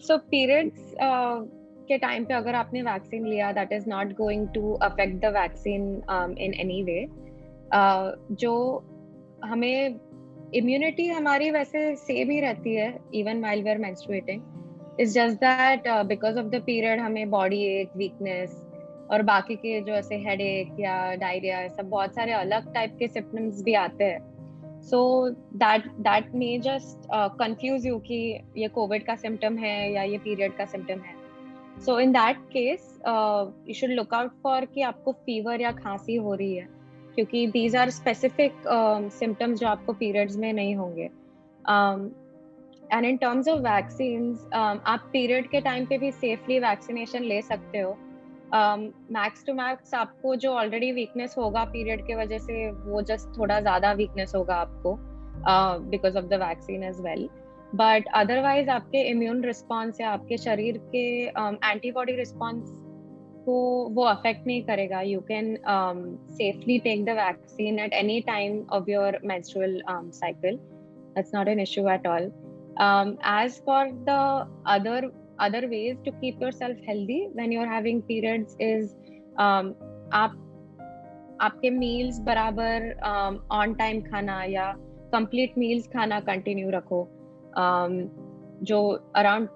So periods के टाइम पे अगर आपने वैक्सीन लिया, that is not going to affect the vaccine in any way. जो हमें इम्यूनिटी हमारी वैसे सेम ही रहती है even while we are menstruating. It's just that because of the period हमें बॉडी एक, वीकनेस और बाकी के जो ऐसे हेड एक या डायरिया, ऐसा बहुत सारे अलग टाइप के सिम्टम्स भी आते हैं। So that may just confuse you कि ये कोविड का सिम्टम है या ये पीरियड का सिम्टम है। So in that case you should look out for कि आपको फीवर या खांसी हो रही है, क्योंकि दीज आर स्पेसिफिक सिम्टम्स जो आपको पीरियड्स में नहीं होंगे। And in terms of vaccines, आप पीरियड के टाइम पे भी सेफली वैक्सीनेशन ले सकते हो। मैक्स टू मैक्स आपको जो ऑलरेडी वीकनेस होगा पीरियड के वजह से, वो जस्ट थोड़ा ज्यादा वीकनेस होगा आपको because of the vaccine as well. But otherwise आपके इम्यून रिस्पॉन्स या आपके शरीर के एंटीबॉडी रिस्पॉन्स को वो अफेक्ट नहीं करेगा। You can safely take the vaccine at any time of your menstrual cycle. That's not an issue at all. As for the other ways to keep yourself healthy when you're having periods is आपके meals बराबर on time खाना या complete meals खाना continue रखो। जो around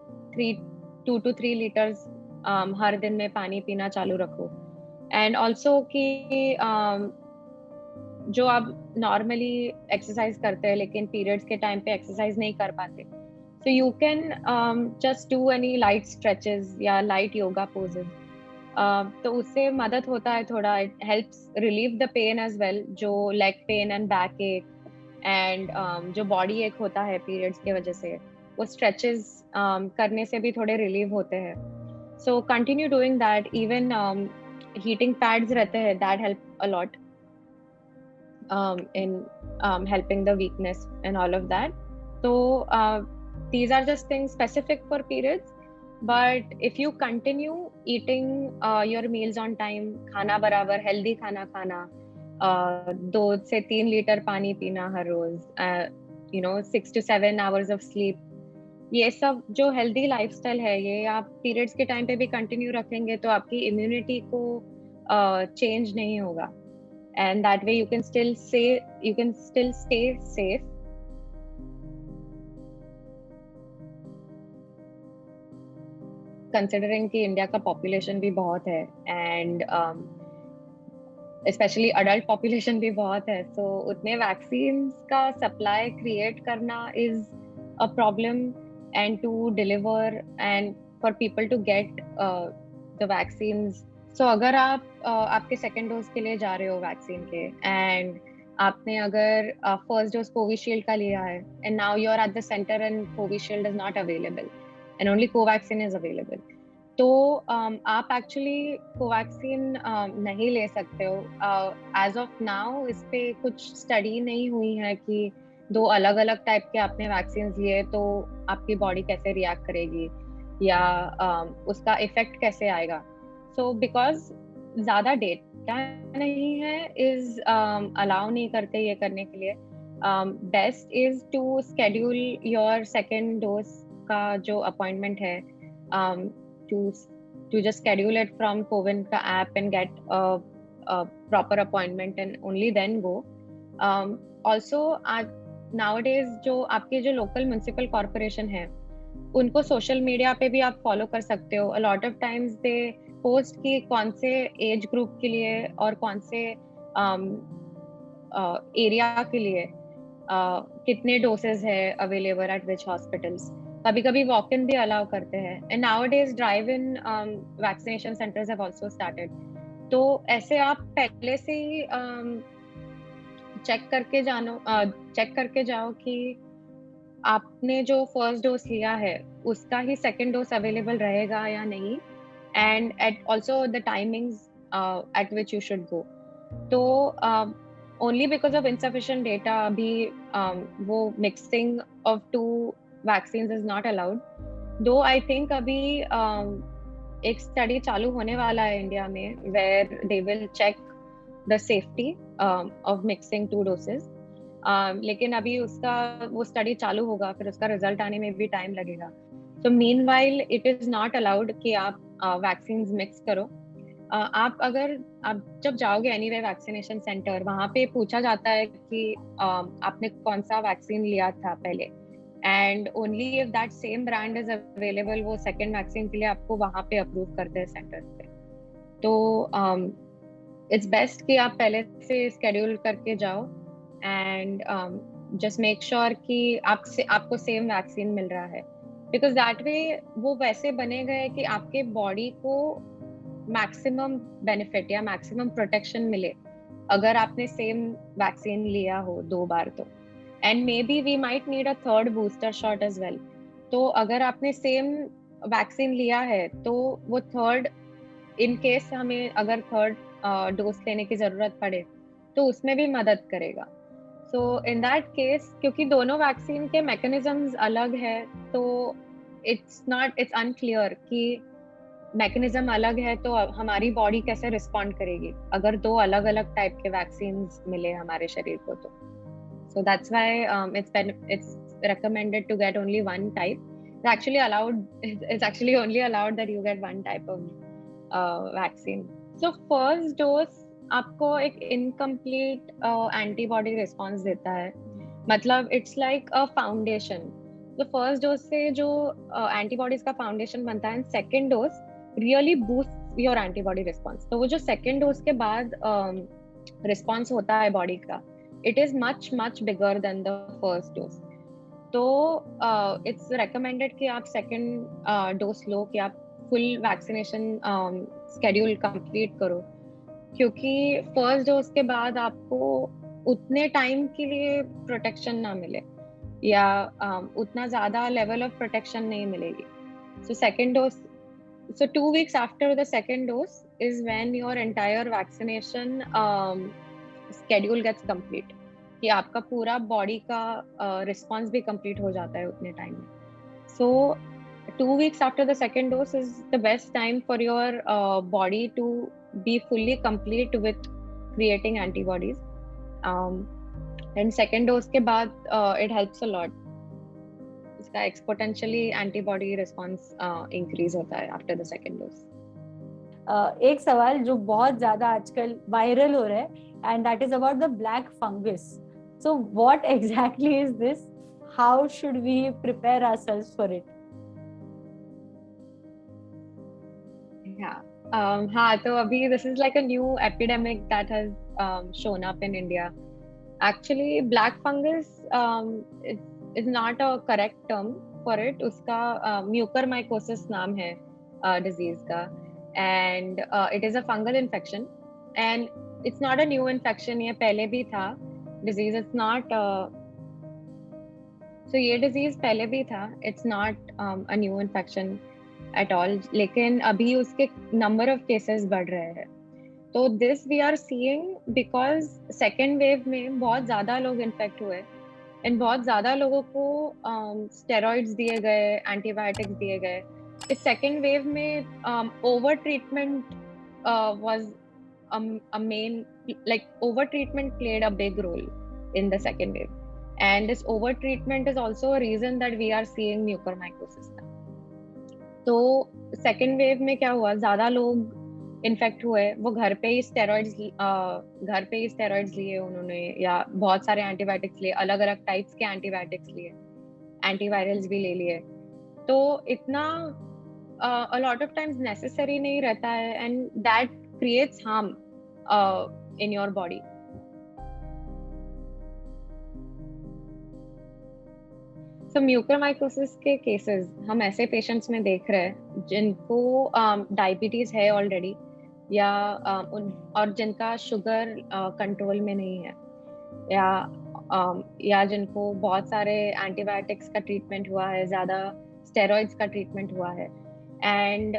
2 to 3 litres हर दिन में पानी पीना चालू रखो। एंड ऑल्सो कि जो आप नॉर्मली एक्सरसाइज करते हैं लेकिन पीरियड्स के टाइम पे एक्सरसाइज नहीं कर पाते, so you can just do any light stretches या light yoga poses। तो उससे मदद होता है थोड़ा, it helps relieve the pain as well, जो leg pain and back ache and जो body ache होता है periods के वजह से, वो stretches करने से भी थोड़े relieve होते हैं। So continue doing that, even heating pads रहते हैं, that help a lot in helping the weakness and all of that. So these are just things specific for periods, but if you continue eating your meals on time, खाना बराबर healthy खाना खाना, 2 से 3 litre पानी पीना हर रोज, 6 to 7 hours of sleep, ये सब जो healthy lifestyle है, ये आप periods के time पे भी continue रखेंगे तो आपकी immunity को change नहीं होगा, and that way you can still stay safe। Considering कि इंडिया का पॉपुलेशन भी बहुत है एंड स्पेशली अडल्ट पॉपुलेशन भी बहुत है, सो उतने वैक्सीन्स का सप्लाई क्रिएट करना is a problem, and to deliver and for people to get the vaccines. So अगर आप आपके सेकेंड डोज के लिए जा रहे हो वैक्सीन के, एंड आपने अगर फर्स्ट डोज कोविशील्ड का लिया है and now you are at the centre and Covishield is not available and only Covaxin is available, तो आप एक्चुअली कोवैक्सीन नहीं ले सकते हो। एज ऑफ नाउ इस पे कुछ स्टडी नहीं हुई है कि 2 अलग अलग टाइप के आपने वैक्सीन लिए तो आपकी बॉडी कैसे रिएक्ट करेगी या उसका इफेक्ट कैसे आएगा। सो बिकॉज ज़्यादा डेटा नहीं है, इज अलाउ नहीं करते ये करने के लिए। Best is to schedule your second dose का जो अपॉइंटमेंट है, to just schedule it from Covin का app and get a proper appointment and only then go। Also nowadays जो आपके जो local municipal corporation है, उनको social media पे भी आप follow कर सकते हो। A lot of times they post कि कौन से age group के लिए और कौन से एरिया के लिए कितने डोसेस है अवेलेबल एट विच हॉस्पिटल्स. कभी कभी वॉक इन भी अलाउ करते हैं. And now days drive in vaccination centres have also started. तो ऐसे आप पहले से ही चेक करके जाओ कि आपने जो फर्स्ट डोज लिया है उसका ही सेकंड डोज अवेलेबल रहेगा या नहीं. And at also the timings at which you should go. तो only because of insufficient data अभी वो mixing of two vaccines is not allowed. Though I think अभी एक स्टडी चालू होने वाला है इंडिया में where they will check the safety of mixing two doses. लेकिन अभी उसका वो स्टडी चालू होगा, फिर उसका रिजल्ट आने में भी टाइम लगेगा. So meanwhile it is not allowed कि आप vaccines mix करो. आप जब जाओगे एनीवे वैक्सीनेशन सेंटर, वहाँ पे पूछा जाता है कि आपने कौन सा वैक्सीन लिया था पहले. And only if that same brand is available, वो सेकंड वैक्सीन के लिए आपको वहाँ पे अप्रूव करते हैं सेंटर पे. तो इट्स बेस्ट कि आप पहले से स्केड्यूल करके जाओ एंड जस्ट मेक श्योर कि आपको सेम वैक्सीन मिल रहा है. बिकॉज दैट वे वो वैसे बने गए कि आपके बॉडी को मैक्सिमम बेनिफिट या मैक्सिमम प्रोटेक्शन मिले अगर आपने सेम वैक्सीन लिया हो 2 बार तो. And maybe we might need a third booster shot as well. तो अगर आपने सेम वैक्सीन लिया है तो वो थर्ड, इन केस हमें अगर थर्ड डोज लेने की जरूरत पड़े तो उसमें भी मदद करेगा. सो इन दैट केस, क्योंकि दोनों वैक्सीन के मैकेनिज्म्स अलग है, तो इट्स अनक्लियर कि मैकेनिज्म अलग है तो हमारी बॉडी कैसे रिस्पॉन्ड करेगी अगर 2 अलग अलग टाइप के वैक्सीन्स मिले हमारे शरीर को. तो so that's why it's recommended to get only one type. It's actually only allowed that you get one type of vaccine. So first dose आपको एक इनकम्प्लीट एंटीबॉडी रिस्पॉन्स देता है. मतलब इट्स लाइक अ फाउंडेशन. तो first dose से जो antibodies का foundation बनता है, second dose really boost your antibody response. तो वो जो सेकेंड डोज के बाद रिस्पॉन्स होता है बॉडी का, it is much much bigger than the first dose. तो इट्स रिकमेंडेड कि आप सेकेंड डोज लो, कि आप फुल वैक्सीनेशन स्केड्यूल कंप्लीट करो. क्योंकि फर्स्ट डोज के बाद आपको उतने टाइम के लिए प्रोटेक्शन ना मिले या उतना ज्यादा लेवल ऑफ प्रोटेक्शन नहीं मिलेगी. So second dose, so 2 weeks after the second dose is when your entire vaccination schedule gets complete. कि आपका पूरा बॉडी का रिस्पॉन्स भी कंप्लीट हो जाता है उतने टाइम में. So 2 weeks after the second dose is the best time for your body to be fully complete with creating antibodies. And second dose के बाद it helps a lot. इसका एक्सपोनेंशियली एंटीबॉडी रिस्पॉन्स इंक्रीज होता है after the second dose. एक सवाल जो बहुत ज्यादा आजकल वायरल हो रहा है, and that is about the black fungus. So what exactly is this? How should we prepare ourselves for it? हाँ, तो अभी this is like a new epidemic that has shown up in India. Actually black fungus is not a correct term for it. उसका mucormycosis नाम है disease का, and it is a fungal infection and it's not a new infection. ये पहले भी था disease. It's not so ये disease पहले भी था. It's not a new infection at all. लेकिन अभी उसके number of cases बढ़ रहे हैं. तो this we are seeing because second wave में बहुत ज़्यादा लोग infect हुए एंड बहुत ज्यादा लोगों को स्टेरॉइड्स दिए गए, एंटीबायोटिक्स दिए गए. इस सेकेंड वेव में over treatment was a main, like over treatment played a big role in the second wave. And this over treatment is also a reason that we are seeing mucormycosis. तो second wave में क्या हुआ, ज्यादा लोग infect हुए, वो घर पे ही स्टेरॉइड्स लिए उन्होंने, या बहुत सारे एंटीबायोटिक्स लिए, अलग अलग टाइप्स के एंटीबायोटिक्स लिए, एंटीवायरल्स भी ले लिए. तो इतना a lot of times necessary नहीं रहता है, and that creates harm in your body. So mucormycosis के केसेस हम ऐसे पेशेंट्स में देख रहे हैं जिनको डायबिटीज है ऑलरेडी, या और जिनका शुगर कंट्रोल में नहीं है, या जिनको बहुत सारे एंटीबायोटिक्स का ट्रीटमेंट हुआ है, ज़्यादा स्टेरॉइड्स का ट्रीटमेंट हुआ है। एंड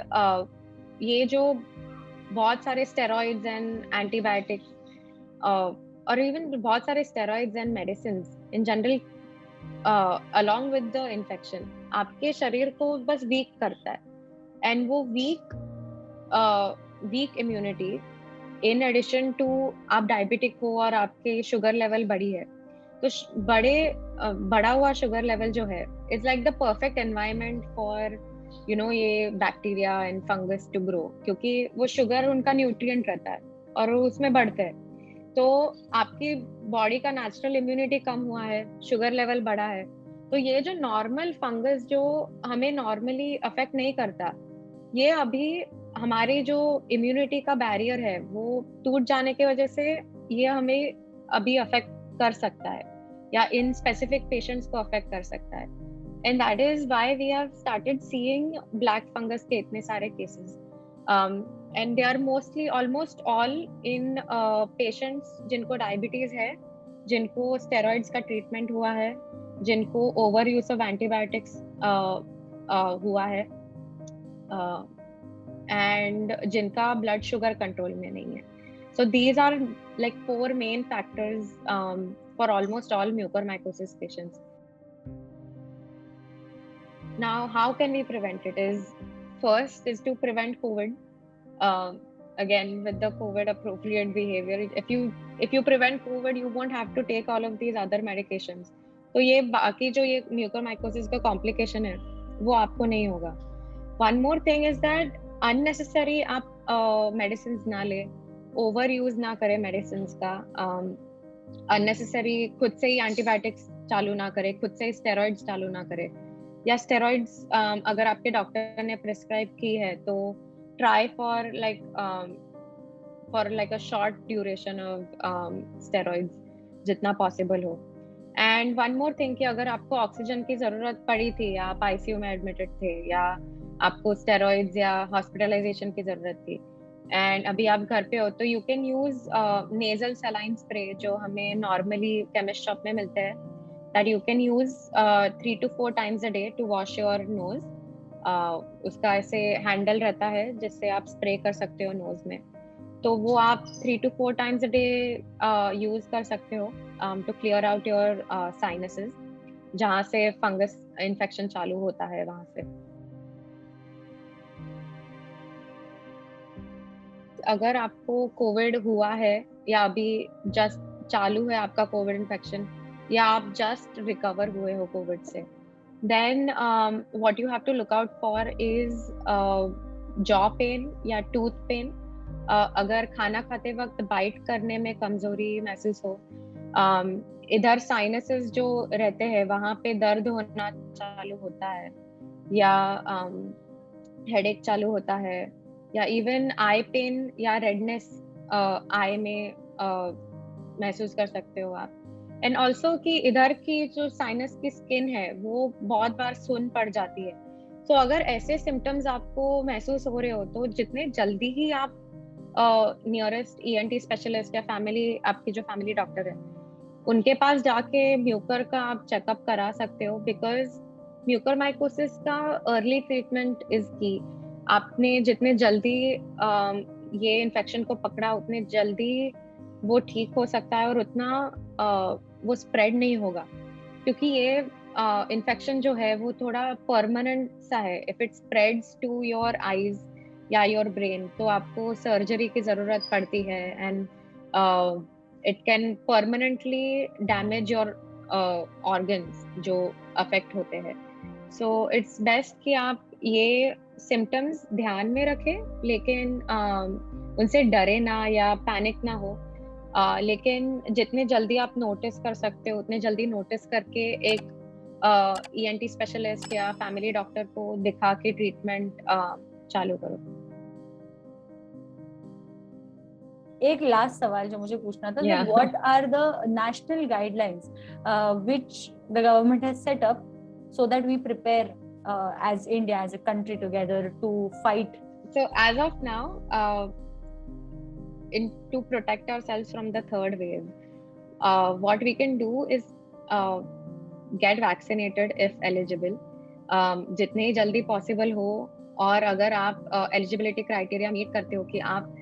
ये जो बहुत सारे स्टेरॉइड्स एंड एंटीबायोटिक्स और इवन बहुत सारे steroids and medicine in general along with the infection आपके शरीर को बस वीक करता है, एंड वो weak immunity in addition to आप डायबिटिक हो और आपके शुगर लेवल बढ़ी है, तो बड़ा हुआ शुगर लेवल जो है it's like the perfect environment for ये bacteria and fungus to grow, क्योंकि वो शुगर उनका न्यूट्रिएंट रहता है और वो उसमें बढ़ते हैं। तो आपकी बॉडी का नेचुरल इम्यूनिटी कम हुआ है, शुगर लेवल बढ़ा है, तो ये जो नॉर्मल फंगस जो हमें नॉर्मली अफेक्ट नहीं करता, ये अभी हमारी जो इम्यूनिटी का बैरियर है वो टूट जाने की वजह से ये हमें अभी अफेक्ट कर सकता है, या इन स्पेसिफिक पेशेंट्स को अफेक्ट कर सकता है। And that is why we have started seeing black fungus के इतने सारे cases, and they are mostly almost all in patients जिनको डायबिटीज है, जिनको स्टेरॉइड्स का ट्रीटमेंट हुआ है, जिनको ओवर यूज ऑफ एंटीबायोटिक्स हुआ है, एंड जिनका ब्लड शुगर कंट्रोल में नहीं है। So these are like 4 main factors for almost all mucormycosis patients. Now, how can we prevent it? First is to prevent COVID. Again, with the COVID appropriate behavior. If you prevent COVID, you won't have to take all of these other medications. तो ये बाकी जो ये mucormycosis का complication है, वो आपको नहीं होगा. One more thing is that unnecessary आप medicines ना ले, ओवर यूज ना करें मेडिसिन का, अननेसेसरी खुद से ही एंटीबायोटिक्स चालू ना करें, खुद से ही स्टेरॉइड्स चालू ना करें, या स्टेरॉइड्स अगर आपके डॉक्टर ने प्रिस्क्राइब की है तो try for like a short duration of steroids जितना पॉसिबल हो। एंड वन मोर थिंग कि अगर आपको ऑक्सीजन की जरूरत पड़ी थी, या आप आईसीयू में एडमिटेड थे, या आपको स्टेरॉइड्स या हॉस्पिटलाइजेशन की जरूरत थी, एंड अभी आप घर पे हो, तो you can use nasal saline spray जो हमें नॉर्मली केमिस्ट शॉप में मिलते हैं, that you can use 3 to 4 times a day to wash your nose. उसका ऐसे हैंडल रहता है जिससे आप स्प्रे कर सकते हो नोज में, तो वो आप 3 to 4 times a day use कर सकते हो to clear out your sinuses, जहाँ से फंगस इन्फेक्शन चालू होता है वहां से। अगर आपको कोविड हुआ है, या अभी जस्ट चालू है आपका कोविड इन्फेक्शन, या आप जस्ट रिकवर हुए हो कोविड से, then what you have to look out for is jaw pain या टूथ पेन। अगर खाना खाते वक्त बाइट करने में कमजोरी महसूस हो, इधर साइनसेस जो रहते हैं वहां पे दर्द होना चालू होता है, या हेडेक चालू होता है, या इवन आई पेन या रेडनेस आई में महसूस कर सकते हो आप। एंड ऑल्सो कि इधर की जो साइनस की स्किन है वो बहुत बार सुन पड़ जाती है। तो अगर ऐसे सिम्टम्स आपको महसूस हो रहे हो, तो जितने जल्दी ही आप नियरेस्ट ईएनटी स्पेशलिस्ट या आपकी जो फैमिली डॉक्टर है उनके पास जाके म्यूकर का आप चेकअप करा सकते हो, बिकॉज म्यूकरमाइकोसिस का अर्ली ट्रीटमेंट इज की। आपने जितने जल्दी ये इन्फेक्शन को पकड़ा, उतने जल्दी वो ठीक हो सकता है और उतना वो स्प्रेड नहीं होगा, क्योंकि ये इन्फेक्शन जो है वो थोड़ा परमानेंट सा है। If it spreads to your eyes या योर ब्रेन, तो आपको सर्जरी की जरूरत पड़ती है, and it can permanently damage your organs जो अफेक्ट होते हैं। सो इट्स बेस्ट कि आप ये सिम्टम्स ध्यान में रखें, लेकिन उनसे डरे ना या पैनिक ना हो, लेकिन जितने जल्दी आप नोटिस कर सकते हो उतने जल्दी नोटिस करके एक ईएनटी स्पेशलिस्ट या फैमिली डॉक्टर को दिखा के ट्रीटमेंट चालू करो। एक लास्ट सवाल जो मुझे पूछना था, what are the national guidelines which the government has set up so that we prepare as India, as a country together to fight? So as of now, to protect ourselves from the third wave, what we can do is get vaccinated if eligible, जितने ही जल्दी possible हो. और अगर आप eligibility criteria meet करते हो कि आप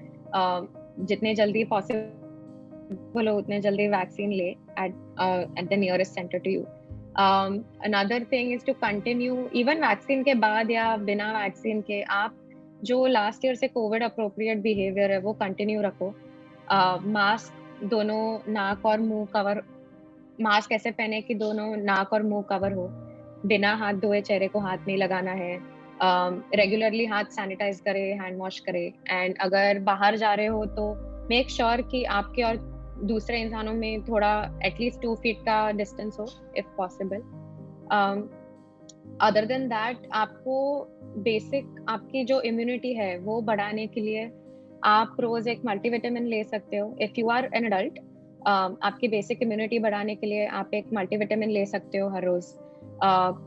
जितने जल्दी पॉसिबल हो उतने जल्दी वैक्सीन ले at the nearest center to you. Another thing is to continue even vaccine के बाद या बिना वैक्सीन के आप जो लास्ट ईयर से कोविड अप्रोप्रिएट बिहेवियर है वो कंटिन्यू रखो. मास्क दोनों नाक और मुंह कवर, मास्क ऐसे पहने कि दोनों नाक और मुंह कवर हो, बिना हाथ धोए चेहरे को हाथ नहीं लगाना है, रेगुलरली हाथ सैनिटाइज करे, हैंड वॉश करे. एंड अगर बाहर जा रहे हो तो मेक श्योर कि आपके और दूसरे इंसानों में थोड़ा एटलीस्ट 2 फीट का डिस्टेंस हो if possible. Other than that आपको बेसिक आपकी जो इम्यूनिटी है वो बढ़ाने के लिए आप रोज एक मल्टीविटामिन ले सकते हो. If you are an adult, आपकी बेसिक इम्यूनिटी बढ़ाने के लिए आप एक मल्टीविटामिन ले सकते हो हर रोज.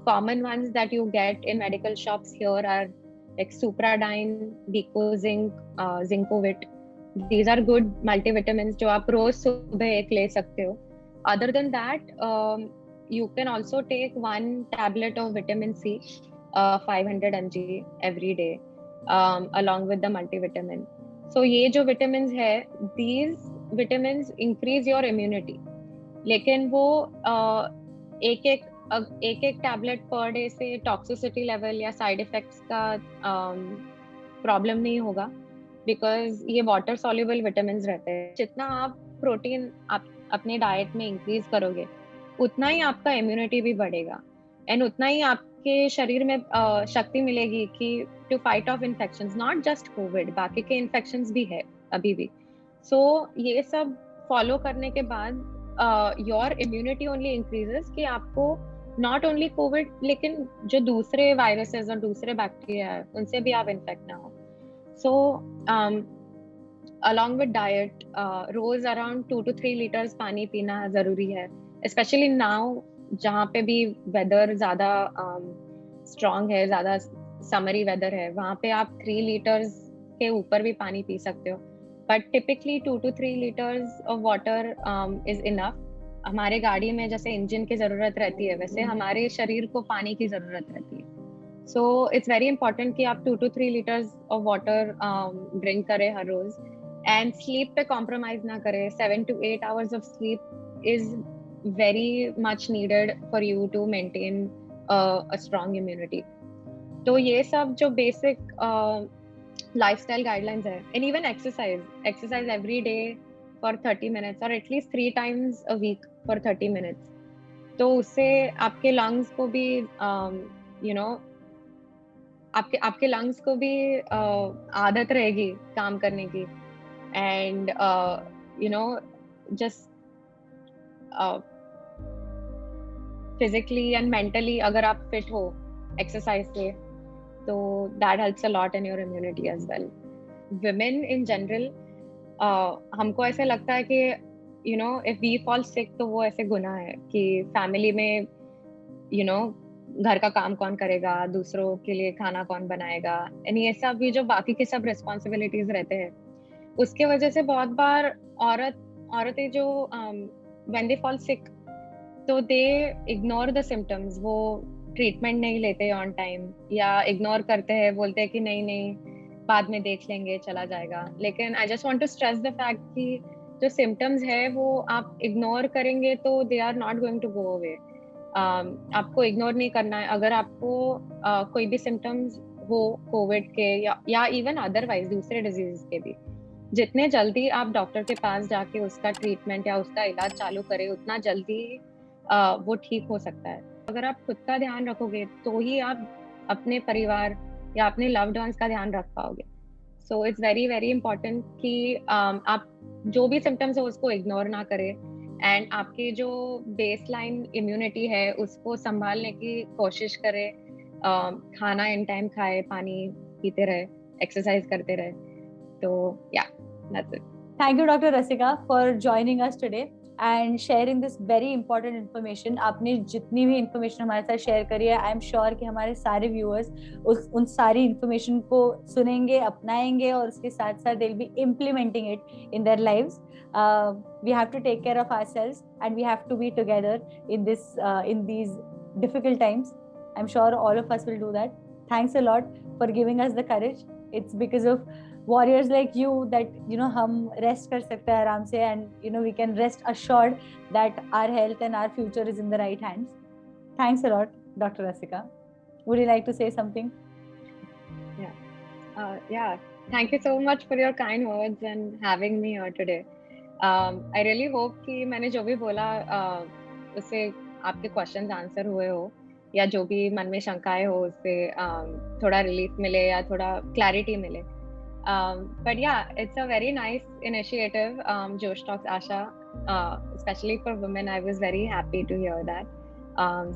Common ones that you get in medical shops here are like Supradine, Decozinc, Zincovit. These are good multivitamins जो आप रोज सुबह एक ले सकते हो. Other than that, you can also take 1 tablet of vitamin C, 500 mg every day, along with the multivitamin. So ये जो vitamins है, these vitamins increase your immunity. लेकिन वो एक टैबलेट पर डे से टॉक्सिसिटी लेवल या साइड इफेक्ट्स का problem नहीं होगा, बिकॉज ये वाटर सॉल्युबल विटामिन्स रहते हैं. जितना आप प्रोटीन आप अपने डाइट में इंक्रीज करोगे उतना ही आपका इम्यूनिटी भी बढ़ेगा एंड उतना ही आपके शरीर में शक्ति मिलेगी कि to fight off infections, not just Covid, बाकी के इन्फेक्शंस भी है अभी भी. सो ये सब फॉलो करने के बाद योर इम्यूनिटी ओनली इंक्रीजेस कि आपको नॉट ओनली कोविड लेकिन जो दूसरे वायरसेस और दूसरे बैक्टीरिया है उनसे भी आप इन्फेक्ट ना हो. सो अलॉन्ग विद डाइट, रोज अराउंड 2 to 3 लीटर्स पानी पीना जरूरी है, स्पेशली नाउ जहाँ पे भी वेदर ज्यादा स्ट्रॉन्ग है, ज्यादा समरी वेदर है, वहाँ पे आप 3 लीटर्स के ऊपर भी पानी पी सकते हो. But typically 2 to 3 litres of water is enough. हमारे गाड़ी में जैसे इंजन की जरूरत रहती है वैसे हमारे शरीर को पानी की जरूरत रहती है. सो इट्स वेरी इंपॉर्टेंट कि आप 2 to 3 litres of water drink करें हर रोज. एंड स्लीप पे कॉम्प्रोमाइज ना करें. 7 to 8 hours of sleep is very much needed for you to maintain a strong immunity. तो ये सब जो basic lifestyle guidelines है, and even exercise every day for 30 minutes or at least 3 times a week for 30 minutes. तो उससे आपके lungs को भी you know आपके lungs को भी आदत रहेगी काम करने की and you know just physically and mentally अगर आप फिट हो एक्सरसाइज से तो that helps a lot in your immunity as well. Women in general, हमको ऐसे लगता है कि you know if we fall sick तो वो ऐसे गुनाह है कि फैमिली में यू नो घर का काम कौन करेगा, दूसरों के लिए खाना कौन बनाएगा, एंड ये सब भी जो बाकी के सब रिस्पॉन्सिबिलिटीज रहते हैं उसके वजह से बहुत बार औरतें जो व्हेन दे फॉल सिक तो दे इग्नोर द सिम्टम्स. वो ट्रीटमेंट नहीं लेते ऑन टाइम या इग्नोर करते हैं, बोलते हैं कि नहीं बाद में देख लेंगे चला जाएगा. लेकिन I just want to stress the fact कि जो सिम्टम्स है वो आप इग्नोर करेंगे तो they are not going to go away. आपको इग्नोर नहीं करना है. अगर आपको कोई भी सिम्टम्स हो कोविड के या इवन अदरवाइज दूसरे डिजीज के भी, जितने जल्दी आप डॉक्टर के पास जाके उसका ट्रीटमेंट या उसका इलाज चालू करें उतना जल्दी वो ठीक हो सकता है. अगर आप खुद का ध्यान रखोगे तो ही आप अपने परिवार या अपने लव्ड वंस का ध्यान रख पाओगे. So it's very very important कि आप जो भी सिम्टम्स हो उसको इग्नोर ना करें एंड आपकी जो बेसलाइन इम्यूनिटी है उसको संभालने की कोशिश करें. खाना इन टाइम खाए, पानी पीते रहे, एक्सरसाइज करते रहे. तो या that's it. Thank you, Dr. Rasika, for joining us today. and sharing this very important information. आपने जितनी भी information हमारे साथ share करी है, I am sure कि हमारे सारे viewers उन सारी information को सुनेंगे, अपनाएंगे और उसके साथ साथ they'll be implementing it in their lives. We have to take care of ourselves and we have to be together in these difficult times. I'm sure all of us will do that. Thanks a lot for giving us the courage. It's because of warriors like you that हम rest कर सकते हैं आराम से, and we can rest assured that our health and our future is in the right hands. Thanks a lot, Dr. Rasika. Would you like to say something? Yeah. Thank you so much for your kind words and having me here today. I really hope कि मैंने जो भी बोला उससे आपके questions answer हुए हो, या जो भी मन में शंकाएं हो उससे थोड़ा रिलीफ मिले या थोड़ा क्लैरिटी मिले. But yeah, it's a very nice initiative, Josh Talks Asha, especially for women. I was very happy to hear that.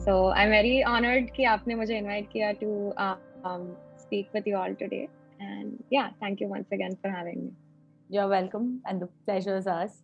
So I'm very honored कि आपने मुझे invite किया to speak with you all today. And yeah, thank you once again for having me. You're welcome, and the pleasure is ours.